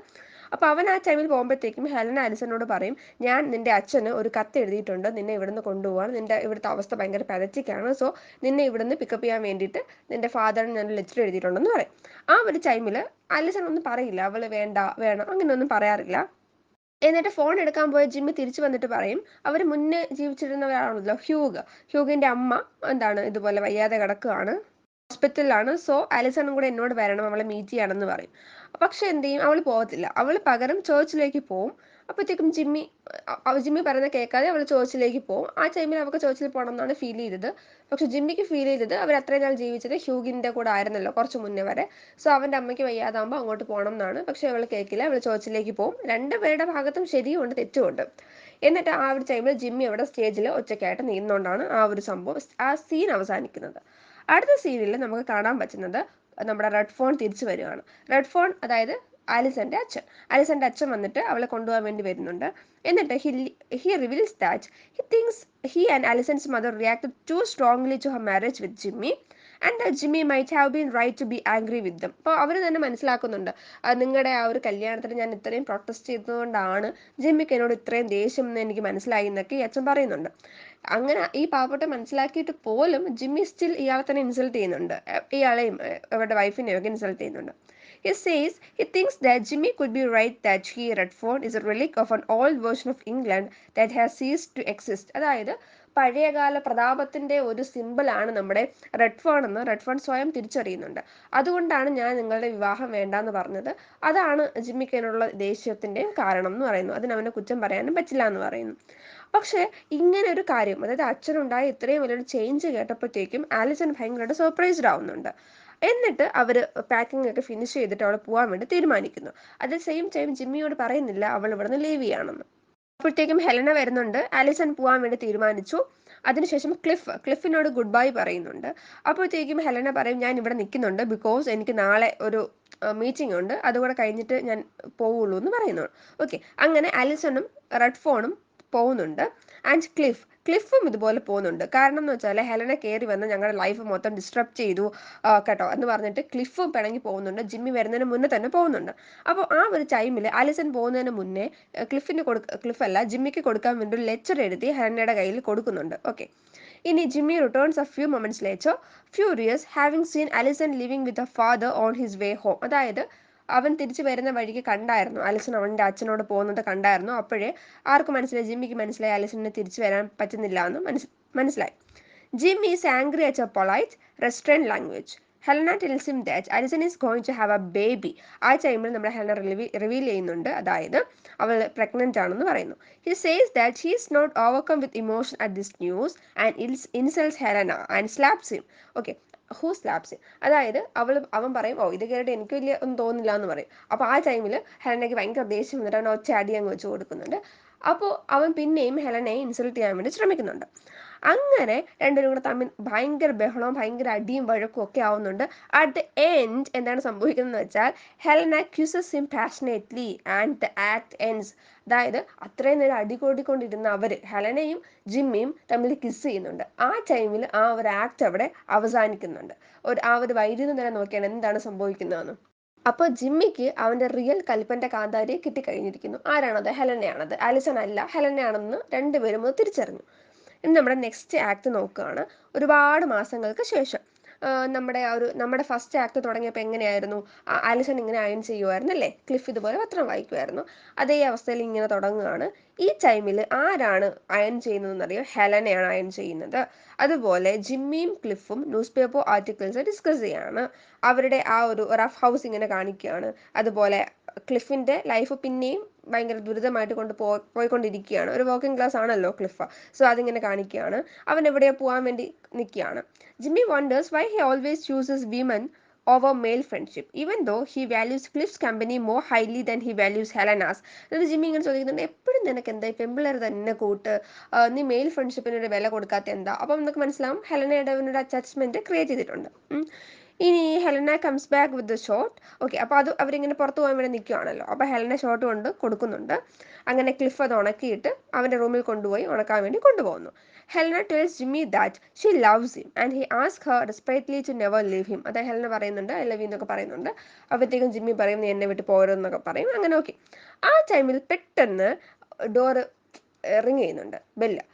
S1: അപ്പോൾ അവൻ ആ ടൈമിൽ പോകുമ്പോഴത്തേക്കും ഹെലൻ ആലിസനോട് പറയും, ഞാൻ നിന്റെ അച്ഛന് ഒരു കത്ത് എഴുതിയിട്ടുണ്ട്, നിന്നെ ഇവിടുന്ന് കൊണ്ടുപോകാൻ, നിന്റെ ഇവിടുത്തെ അവസ്ഥ ഭയങ്കര പാതറ്റിക്കാണ്, സോ നിന്നെ ഇവിടുന്ന് പിക്കപ്പ് ചെയ്യാൻ വേണ്ടിയിട്ട് നിന്റെ ഫാദറിന് ഞാൻ ലെറ്റർ എഴുതിയിട്ടുണ്ടെന്ന് പറയും. ആ ഒരു ടൈമിൽ ആലിസൺ ഒന്നും പറയില്ല, അവള് വേണ്ട വേണം അങ്ങനെയൊന്നും പറയാറില്ല. എന്നിട്ട് ഫോൺ എടുക്കാൻ പോയ ജിമ്മി തിരിച്ചു വന്നിട്ട് പറയും, അവർ മുന്നേ ജീവിച്ചിരുന്നവരാണല്ലോ ഹ്യൂഗിന്റെ അമ്മ എന്താണ് ഇതുപോലെ വയ്യാതെ കിടക്കുകയാണ്, ഹോസ്പിറ്റലിലാണ്, സോ ആലിസണും കൂടെ എന്നോട് വരണം, അവളെ മീറ്റ് ചെയ്യണമെന്ന് പറയും. പക്ഷെ എന്ത് ചെയ്യും, അവൾ പോകത്തില്ല, അവൾ പകരം ചേർച്ചിലേക്ക് പോവും. അപ്പോഴത്തേക്കും ജിമ്മി പറയുന്നത് കേൾക്കാതെ അവൾ ചേർച്ചിലേക്ക് പോകും. ആ ടൈമിൽ അവൾക്ക് ചേർച്ചിൽ പോകണം എന്നാണ് ഫീൽ ചെയ്തത്. പക്ഷെ ജിമ്മിക്ക് ഫീൽ ചെയ്തത് അവർ അത്രയും നാൾ ജീവിച്ചത് ഹ്യൂഗിന്റെ കൂടെ ആയിരുന്നല്ലോ കുറച്ച് മുന്നേ വരെ, സോ അവന്റെ അമ്മയ്ക്ക് വയ്യാതാകുമ്പോൾ അങ്ങോട്ട് പോകണം എന്നാണ്. പക്ഷെ അവൾ കേൾക്കില്ല, അവൾ ചേർച്ചിലേക്ക് പോകും. രണ്ടുപേരുടെ ഭാഗത്തും ശരിയുമുണ്ട് തെറ്റുമുണ്ട്. എന്നിട്ട് ആ ഒരു ടൈമിൽ ജിമ്മി അവിടെ സ്റ്റേജിൽ ഒറ്റയ്ക്കായിട്ട് നീങ്ങുന്നതുകൊണ്ടാണ് ആ ഒരു സംഭവം, ആ സീൻ അവസാനിക്കുന്നത്. അടുത്ത സീരിയലിൽ നമുക്ക് കാണാൻ പറ്റുന്നത് നമ്മുടെ റെഡ് ഫോൺ തിരിച്ചു വരികയാണ്. റെഡ് ഫോൺ അതായത് ആലിസന്റെ അച്ഛൻ വന്നിട്ട് അവളെ കൊണ്ടുപോകാൻ വേണ്ടി വരുന്നുണ്ട്. എന്നിട്ട് he reveals that he thinks he and Alison's mother reacted too strongly to her marriage with Jimmy and Jimmy might have been right to be angry with them. അപ്പോൾ അവർ തന്നെ മനസ്സിലാക്കുന്നുണ്ട്, നിങ്ങളുടെ ആ ഒരു കല്യാണത്തിന് ഞാൻ ഇത്രയും പ്രൊട്ടസ്റ്റ് ചെയ്തതുകൊണ്ടാണ് ജിമ്മിക്ക് എന്നോട് ഇത്രയും ദേഷ്യം എന്ന് എനിക്ക് മനസ്സിലായി എന്നൊക്കെ ഈ അച്ഛൻ പറയുന്നുണ്ട്. അങ്ങനെ ഈ പാവപ്പെട്ട മനസ്സിലാക്കിയിട്ട് പോലും ജിമ്മി സ്റ്റിൽ ഇയാളെ തന്നെ ഇൻസൾട്ട് ചെയ്യുന്നുണ്ട്, ഇയാളെയും അവരുടെ വൈഫിനെയും ഒക്കെ ഇൻസൾട്ട് ചെയ്യുന്നുണ്ട്. He says he thinks that Jimmy could be right that he, Redford, is a relic of an old version of England that has ceased to exist. അതായത് പഴയകാല പ്രതാപത്തിന്റെ ഒരു സിമ്പിളാണ് നമ്മുടെ റെഡ്ഫോൺ സ്വയം തിരിച്ചറിയുന്നുണ്ട്. അതുകൊണ്ടാണ് ഞാൻ നിങ്ങളുടെ വിവാഹം വേണ്ടാന്ന് പറഞ്ഞത്, അതാണ് ജിമ്മിക്കതിനുള്ള ദേഷ്യത്തിന്റെ കാരണം എന്ന് പറയുന്നു. അതിന് അവനെ കുറ്റം പറയാനും പറ്റില്ല എന്ന് പറയുന്നു. പക്ഷെ ഇങ്ങനെ ഒരു കാര്യം, അതായത് അച്ഛനുണ്ടായ ഇത്രയും വലിയൊരു ചേഞ്ച് കേട്ടപ്പോഴത്തേക്കും ആലിസൺ ഭയങ്കരമായിട്ട് സർപ്രൈസ്ഡ് ആവുന്നുണ്ട്. എന്നിട്ട് അവർ പാക്കിംഗ് ഒക്കെ ഫിനിഷ് ചെയ്തിട്ട് അവൾ പോകാൻ വേണ്ടി തീരുമാനിക്കുന്നു. അറ്റ് ദ സെയിം ടൈം ജിമ്മിയോട് പറയുന്നില്ല അവൾ ഇവിടുന്ന് ലീവ് ചെയ്യാണെന്ന്. അപ്പോഴത്തേക്കും ഹെലന വരുന്നുണ്ട്, ആലിസൺ പോകാൻ വേണ്ടി തീരുമാനിച്ചു. അതിനുശേഷം ക്ലിഫിനോട് ഗുഡ് ബൈ പറയുന്നുണ്ട്. അപ്പോഴത്തേക്കും ഹെലന പറയും, ഞാൻ ഇവിടെ നിൽക്കുന്നുണ്ട് ബിക്കോസ് എനിക്ക് നാളെ ഒരു മീറ്റിംഗ് ഉണ്ട്, അതുകൂടെ കഴിഞ്ഞിട്ട് ഞാൻ പോവുള്ളൂ എന്ന് പറയുന്നു. ഓക്കെ, അങ്ങനെ ആലിസണും റെഡ്ഫോണും പോകുന്നുണ്ട്. ആൻഡ് ക്ലിഫും ഇതുപോലെ പോകുന്നുണ്ട്. കാരണം എന്ന് വെച്ചാൽ ഹെലന കയറി വന്ന് ഞങ്ങളുടെ ലൈഫ് മൊത്തം ഡിസ്ട്രപ്റ്റ് ചെയ്തു കേട്ടോ എന്ന് പറഞ്ഞിട്ട് ക്ലിഫും പിണങ്ങി പോകുന്നുണ്ട്. ജിമ്മി വരുന്നതിന് മുന്നേ തന്നെ പോകുന്നുണ്ട്. അപ്പോൾ ആ ഒരു ടൈമിൽ ആലിസൺ പോകുന്നതിന് മുന്നേ ക്ലിഫല്ല ജിമ്മിക്ക് കൊടുക്കാൻ വേണ്ടി ഒരു ലെറ്റർ എഴുതി ഹെലനയുടെ കയ്യിൽ കൊടുക്കുന്നുണ്ട്. ഓക്കെ, ഇനി Jimmy returns a few moments later furious having seen Allison living with a father on his way home. അതായത് അവൻ തിരിച്ചു വരുന്ന വഴിക്ക് കണ്ടായിരുന്നു ആലിസൺ അവൻ്റെ അച്ഛനോട് പോകുന്നത് കണ്ടായിരുന്നു. അപ്പോഴേ ആർക്കും മനസ്സിലായി, ജിമ്മിക്ക് മനസ്സിലായി ആലിസണിന് തിരിച്ചു വരാൻ പറ്റുന്നില്ല എന്ന് മനസ്സിലായി. Jim is angry at her polite, restrained language. Helena tells him that Alison is going to have a baby. ആ ടൈമിൽ നമ്മുടെ ഹെലന റിവീൽ ചെയ്യുന്നുണ്ട്, അതായത് അവൾ പ്രഗ്നന്റ് ആണെന്ന് പറയുന്നു. He says that he is not overcome with emotion at this news and insults Helena and slaps him. Okay, who slaps him? അതായത് അവൻ പറയും, ഓ ഇത് കേട്ടിട്ട് എനിക്ക് വലിയ ഒന്നും തോന്നില്ല എന്ന് പറയും. അപ്പോൾ ആ ടൈമിൽ ഹെലനയ്ക്ക് ഭയങ്കര ദേഷ്യം വന്നിട്ട് അവൻ ഒറ്റ അടി അങ്ങ് വെച്ച് കൊടുക്കുന്നുണ്ട്. അപ്പോൾ അവൻ പിന്നെയും ഹെലനയെ ഇൻസൾട്ട് ചെയ്യാൻ വേണ്ടി ശ്രമിക്കുന്നുണ്ട്. അങ്ങനെ രണ്ടുപേരും കൂടെ തമ്മിൽ ഭയങ്കര ബഹളവും ഭയങ്കര അടിയും വഴക്കും ഒക്കെ ആവുന്നുണ്ട്. അറ്റ് ദ എൻഡ് എന്താണ് സംഭവിക്കുന്നത് വെച്ചാൽ Helena accuses him passionately and the act ends. അതായത് അത്രയും നേരം അടികൂടിക്കൊണ്ടിരുന്ന ഹെലനയും ജിമ്മിയും തമ്മിൽ കിസ് ചെയ്യുന്നുണ്ട്. ആ ടൈമിൽ ആ ഒരു ആക്ട് അവിടെ അവസാനിക്കുന്നുണ്ട്. ആ ഒരു വൈദ്യുതി നേരം നോക്കിയാണ് എന്താണ് സംഭവിക്കുന്നതെന്ന്. അപ്പോൾ ജിമ്മിക്ക് അവന്റെ റിയൽ കൽപ്പന്റെ കാന്താരിയെ കിട്ടിക്കഴിഞ്ഞിരിക്കുന്നു. ആരാണത്? ഹെലനയാണത്. ആലിസൺ അല്ല, ഹെലനയാണെന്ന് രണ്ടുപേരും അത് തിരിച്ചറിഞ്ഞു. ഇനി നമ്മുടെ നെക്സ്റ്റ് ആക്ട് നോക്കുകയാണ്. ഒരുപാട് മാസങ്ങൾക്ക് ശേഷം നമ്മുടെ ഫസ്റ്റ് ആക്ട് തുടങ്ങിയപ്പോൾ എങ്ങനെയായിരുന്നു? ആലിസൺ ഇങ്ങനെ അയൺ ചെയ്യുമായിരുന്നു അല്ലേ, ക്ലിഫ് ഇതുപോലെ പത്രം വായിക്കുമായിരുന്നു. അതേ അവസ്ഥയിൽ ഇങ്ങനെ തുടങ്ങുകയാണ്. ഈ ടൈമിൽ ആരാണ് അയൺ ചെയ്യുന്നതെന്നറിയോ? ഹെലനയാണ് അയൺ ചെയ്യുന്നത്. അതുപോലെ ജിമ്മിയും ക്ലിഫും ന്യൂസ് പേപ്പർ ആർട്ടിക്കിൾസ് ഡിസ്കസ് ചെയ്യാണ്. അവരുടെ ആ ഒരു റഫ് ഹൗസ് ഇങ്ങനെ കാണിക്കുകയാണ്. അതുപോലെ ക്ലിഫിന്റെ ലൈഫ് പിന്നെയും ഭയങ്കര ദുരിതമായിട്ട് പോയിക്കൊണ്ടിരിക്കുകയാണ്. ഒരു വർക്കിംഗ് ക്ലാസ് ആണല്ലോ ക്ലിഫ്, സോ അതിങ്ങനെ കാണിക്കുകയാണ്. അവൻ എവിടെയോ പോകാൻ വേണ്ടി നിൽക്കുകയാണ്. Jimmy wonders why he always chooses women over male friendship even though he values Cliff's company more highly than he values Helena's. എന്നിട്ട് ജിമ്മി ഇങ്ങനെ ചോദിക്കുന്നുണ്ട്, എപ്പോഴും നിനക്ക് എന്താ ഈ പെമ്പിള്ളേർ തന്നെ കൂട്ട്, നീ മെയിൽ ഫ്രണ്ട്ഷിപ്പിനൊരു വില കൊടുക്കാത്ത എന്താ? അപ്പം നമുക്ക് മനസ്സിലാവും ഹെലനയുടെ ഒരു അറ്റാച്ച്മെന്റ് ക്രിയേറ്റ് ചെയ്തിട്ടുണ്ട്. ഇനി Helena comes back with the shot. Okay, അപ്പോൾ അത് അവരിങ്ങനെ പുറത്ത് പോകാൻ വേണ്ടി നിൽക്കുകയാണല്ലോ. അപ്പോൾ ഹെലന ഷോട്ട് കൊണ്ട് കൊടുക്കുന്നുണ്ട്. അങ്ങനെ ക്ലിഫ് അത് ഉണക്കിയിട്ട് അവൻ്റെ റൂമിൽ കൊണ്ടുപോയി ഉണക്കാൻ വേണ്ടി കൊണ്ടുപോകുന്നു. Helena tells Jimmy that she loves him and he ask her respectly to never leave him. അത് ഹെലന പറയുന്നുണ്ട്, ഐ ലവ് യു എന്നൊക്കെ പറയുന്നുണ്ട്. അപ്പോഴത്തേക്കും ജിമ്മി പറയും നീ എന്നെ വിട്ട് പോരുന്നൊക്കെ പറയും. അങ്ങനെ ഓക്കെ. ആ ടൈമിൽ പെട്ടെന്ന് ഡോറ് റിങ് ചെയ്യുന്നുണ്ട്, ബെല്ല്.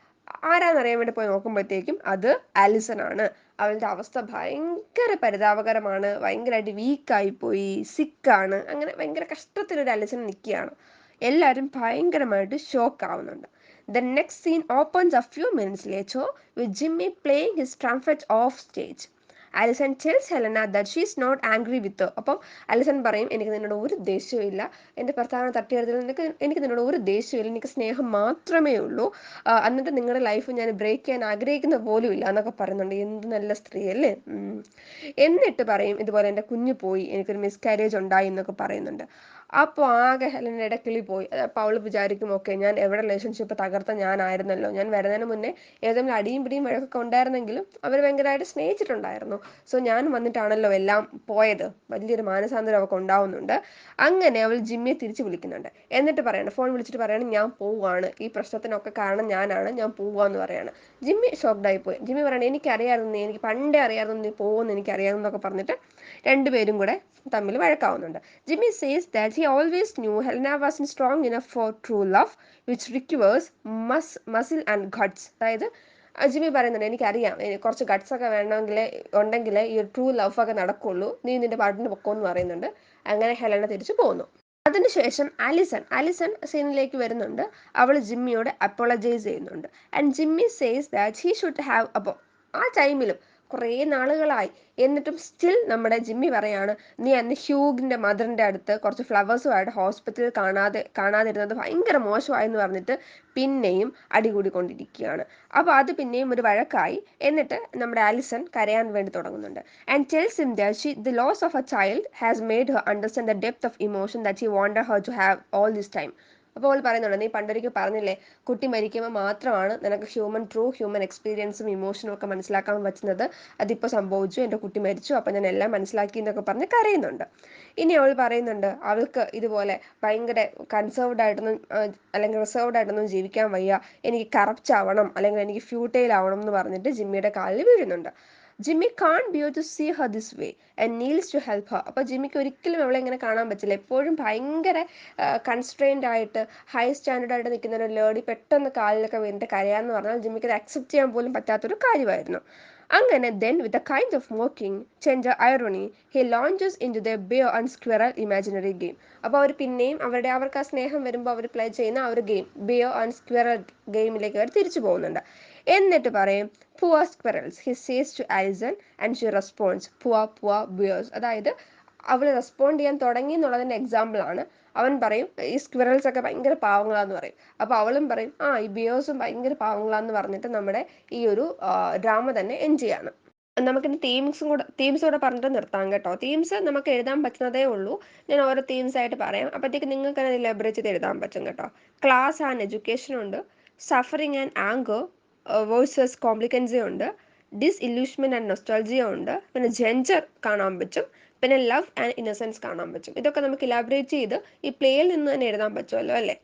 S1: ആരാന്നറിയാൻ വേണ്ടി പോയി നോക്കുമ്പോഴത്തേക്കും അത് ആലിസൺ ആണ്. അവളുടെ അവസ്ഥ ഭയങ്കര പരിതാപകരമാണ്, ഭയങ്കരമായിട്ട് വീക്കായിപ്പോയി, സിക്കാണ്. അങ്ങനെ ഭയങ്കര കഷ്ടത്തിലൊരു ആലിസൺ നിൽക്കുകയാണ്. എല്ലാവരും ഭയങ്കരമായിട്ട് ഷോക്ക് ആവുന്നുണ്ട്. The next scene opens a few minutes later with Jimmy playing his trumpet off stage. Alison tells Helena that she is not angry with her. അപ്പം ആലിസൺ പറയും എനിക്ക് നിന്നോട് ഒരു ദേഷ്യവും ഇല്ല, എൻ്റെ ഭർത്താവിനെ തട്ടിയെടുത്തതിൽ എനിക്ക് നിന്നോട് ഒരു ദേഷ്യമില്ല, എനിക്ക് സ്നേഹം മാത്രമേ ഉള്ളൂ. എന്നിട്ട് നിങ്ങളുടെ ലൈഫ് ഞാൻ ബ്രേക്ക് ചെയ്യാൻ ആഗ്രഹിക്കുന്ന പോലും ഇല്ല എന്നൊക്കെ പറയുന്നുണ്ട്. എന്ത് നല്ല സ്ത്രീ അല്ലേ. എന്നിട്ട് പറയും ഇതുപോലെ എൻ്റെ കുഞ്ഞ് പോയി, എനിക്കൊരു മിസ്കാരേജ് ഉണ്ടായി എന്നൊക്കെ പറയുന്നുണ്ട്. അപ്പോൾ ആകെ ഹെലൻ്റെ ഇടക്കിളി പോയി. അപ്പോൾ അവൾ വിചാരിക്കും ഓക്കെ ഞാൻ എവിടെ റിലേഷൻഷിപ്പ് തകർത്ത ഞാനായിരുന്നല്ലോ, ഞാൻ വരുന്നതിന് മുന്നേ ഏതെങ്കിലും അടിയും പിടിയും വഴക്കൊക്കെ ഉണ്ടായിരുന്നെങ്കിലും അവർ ഭയങ്കരമായിട്ട് സ്നേഹിച്ചിട്ടുണ്ടായിരുന്നു. സോ ഞാൻ വന്നിട്ടാണല്ലോ എല്ലാം പോയത്. വലിയൊരു മാനസാന്തരം അവൾക്ക് ഉണ്ടാവുന്നുണ്ട്. അങ്ങനെ അവൾ ജിമ്മിയെ തിരിച്ചു വിളിക്കുന്നുണ്ട്. എന്നിട്ട് പറയണം, ഫോൺ വിളിച്ചിട്ട് പറയണം ഞാൻ പോവുകയാണ്, ഈ പ്രശ്നത്തിനൊക്കെ കാരണം ഞാനാണ്, ഞാൻ പോവുകയെന്ന് പറയാണ്. ജിമ്മി ഷോക്ക്ഡായി പോയി. ജിമ്മി പറയണം എനിക്കറിയാമായിരുന്നു, എനിക്ക് പണ്ടേ അറിയാമായിരുന്നു നീ പോകുമെന്ന് എനിക്കറിയാമെന്ന് എന്നൊക്കെ പറഞ്ഞിട്ട് രണ്ടുപേരും കൂടെ തമ്മിൽ വഴക്കാവുന്നുണ്ട്. Jimmy says that he always knew Helena wasn't strong enough for true love, which requires muscle and guts. അതായത് ജിമ്മി പറയുന്നുണ്ട് എനിക്കറിയാം കുറച്ച് ഗട്ട്സ് ഒക്കെ ഉണ്ടെങ്കിൽ ഈ ഒരു ട്രൂ ലവ് ഒക്കെ നടക്കുള്ളൂ, നീ നിന്റെ പാട്ടിന് പൊക്കോന്ന് പറയുന്നുണ്ട്. അങ്ങനെ ഹെലന തിരിച്ചു പോകുന്നു. അതിനുശേഷം ആലിസൺ സീനിലേക്ക് വരുന്നുണ്ട്. അവൾ ജിമ്മിയോട് അപ്പോളജൈസ് ചെയ്യുന്നുണ്ട്. And Jimmy says that he should have. അപ്പോൾ ആ ടൈമിലും കുറേ നാളുകളായി, എന്നിട്ടും സ്റ്റിൽ നമ്മുടെ ജിമ്മി പറയാണ് നീ അന്ന് ഹ്യൂഗിൻ്റെ മദറിൻ്റെ അടുത്ത് കുറച്ച് ഫ്ലവേഴ്സുമായിട്ട് ഹോസ്പിറ്റലിൽ കാണാതിരുന്നത് ഭയങ്കര മോശമായെന്ന് പറഞ്ഞിട്ട് പിന്നെയും അടികൂടിക്കൊണ്ടിരിക്കുകയാണ്. അപ്പോൾ അത് പിന്നെയും ഒരു വഴക്കായി. എന്നിട്ട് നമ്മുടെ ആലിസൺ കരയാൻ വേണ്ടി തുടങ്ങുന്നുണ്ട്. And tells him that the loss of a child has made her understand the depth of emotion that he wanted her to have all this time. അപ്പോൾ അവൾ പറയുന്നുണ്ട് നീ പണ്ടൊരിക്കൽ പറഞ്ഞില്ലേ കുട്ടി മരിക്കുമ്പോൾ മാത്രമാണ് നിനക്ക് ട്രൂ ഹ്യൂമൻ എക്സ്പീരിയൻസും ഇമോഷനും ഒക്കെ മനസ്സിലാക്കാൻ പറ്റുന്നത്, അതിപ്പോൾ സംഭവിച്ചു, എൻ്റെ കുട്ടി മരിച്ചു, അപ്പം ഞാൻ എല്ലാം മനസ്സിലാക്കി എന്നൊക്കെ പറഞ്ഞ് കരയുന്നുണ്ട്. ഇനി അവൾ പറയുന്നുണ്ട് അവൾക്ക് ഇതുപോലെ ഭയങ്കര കൺസേർവ്ഡ് ആയിട്ടൊന്നും അല്ലെങ്കിൽ റിസർവ്ഡ് ആയിട്ടൊന്നും ജീവിക്കാൻ വയ്യ, എനിക്ക് കറപ്റ്റ് ആവണം അല്ലെങ്കിൽ എനിക്ക് ഫ്യൂട്ടൈൽ ആവണം എന്ന് പറഞ്ഞിട്ട് ജിമ്മിയുടെ കാലിൽ വീഴുന്നുണ്ട്. Jimmy can't bear to see her this way and kneels to help her. അപ്പോൾ ജിമ്മിക്ക് ഒരിക്കലും അവളെ ഇങ്ങനെ കാണാൻ പറ്റില്ല. എപ്പോഴും ഭയങ്കര കൺസ്ട്രെയിൻഡ് ആയിട്ട് ഹൈ സ്റ്റാൻഡേർഡ് ആയിട്ട് നിൽക്കുന്ന ഒരു ലേഡി പെട്ടെന്ന് കാലിലൊക്കെ വീണിട്ട് കരയാന്ന് പറഞ്ഞാൽ ജിമ്മിക്ക് അത് അക്സെപ്റ്റ് ചെയ്യാൻ പോലും പറ്റാത്തൊരു കാര്യമായിരുന്നു. അങ്ങനെ then with a kind of mocking tender irony he launches into their bear and squirrel imaginary game. അപ്പോൾ അവർ പിന്നെയും അവർക്ക് ആ സ്നേഹം വരുമ്പോൾ അവർ പ്ലേ ചെയ്യുന്ന ആ ഒരു ഗെയിം ബിയർ ആൻഡ് സ്ക്വിറൽ ഗെയിമിലേക്ക് അവർ തിരിച്ചു പോകുന്നുണ്ട്. എന്നിട്ട് പറയും poor squirrels he says to Alison and she responds poor bears. അതായത് അവൾ റെസ്പോണ്ട് ചെയ്യാൻ തുടങ്ങി എന്നുള്ളതിൻ്റെ എക്സാമ്പിളാണ്. അവൻ പറയും ഈ സ്ക്വിറൽസ് ഒക്കെ ഭയങ്കര പാവങ്ങളാന്ന് പറയും. അപ്പോൾ അവളും പറയും ഈ ബിയേഴ്സും ഭയങ്കര പാവങ്ങളാന്ന് പറഞ്ഞിട്ട് നമ്മുടെ ഈ ഒരു ഡ്രാമ തന്നെ എൻഡ് ചെയ്യാണ്. നമുക്കിനി തീംസ് കൂടെ പറഞ്ഞിട്ട് നിർത്താം കേട്ടോ. തീംസ് നമുക്ക് എഴുതാൻ പറ്റുന്നതേ ഉള്ളൂ. ഞാൻ ഓരോ തീംസ് ആയിട്ട് പറയാം, അപ്പോഴത്തേക്ക് നിങ്ങൾക്ക് അത് എലാബറേറ്റ് ചെയ്ത് എഴുതാൻ പറ്റും കേട്ടോ. ക്ലാസ് ആൻഡ് എഡ്യൂക്കേഷൻ ഉണ്ട്, സഫറിങ് ആൻഡ് ആങ്കർ വേഴ്സസ് കോംപ്ലിക്കൻസി ഉണ്ട്, ഡിസ്ഇല്യൂഷ്മെന്റ് ആൻഡ് നൊസ്റ്റാൾജിയ ഉണ്ട്, പിന്നെ ജെൻഡർ കാണാൻ പറ്റും, പിന്നെ ലവ് ആൻഡ് ഇന്നസെൻസ് കാണാൻ പറ്റും. ഇതൊക്കെ നമുക്ക് ഇലാബറേറ്റ് ചെയ്ത് ഈ പ്ലേയിൽ നിന്ന് തന്നെ എഴുതാൻ പറ്റുമല്ലോ അല്ലേ.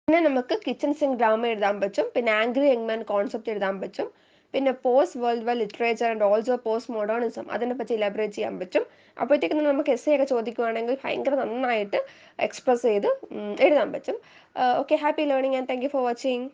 S1: പിന്നെ നമുക്ക് കിച്ചൺ സിങ്ക് ഡ്രാമ എഴുതാൻ പറ്റും, പിന്നെ ആംഗ്രി യങ്മാൻ കോൺസെപ്റ്റ് എഴുതാൻ പറ്റും, പിന്നെ post world War literature and also post modernism അതിനെ പറ്റി ഇലാബറേറ്റ് ചെയ്യാൻ പറ്റും. അപ്പോഴത്തേക്കും നമുക്ക് എസ് ഒക്കെ ചോദിക്കുവാണെങ്കിൽ ഭയങ്കര നന്നായിട്ട് എക്സ്പ്രസ് ചെയ്ത് എഴുതാൻ പറ്റും. Okay, happy learning and thank you for watching.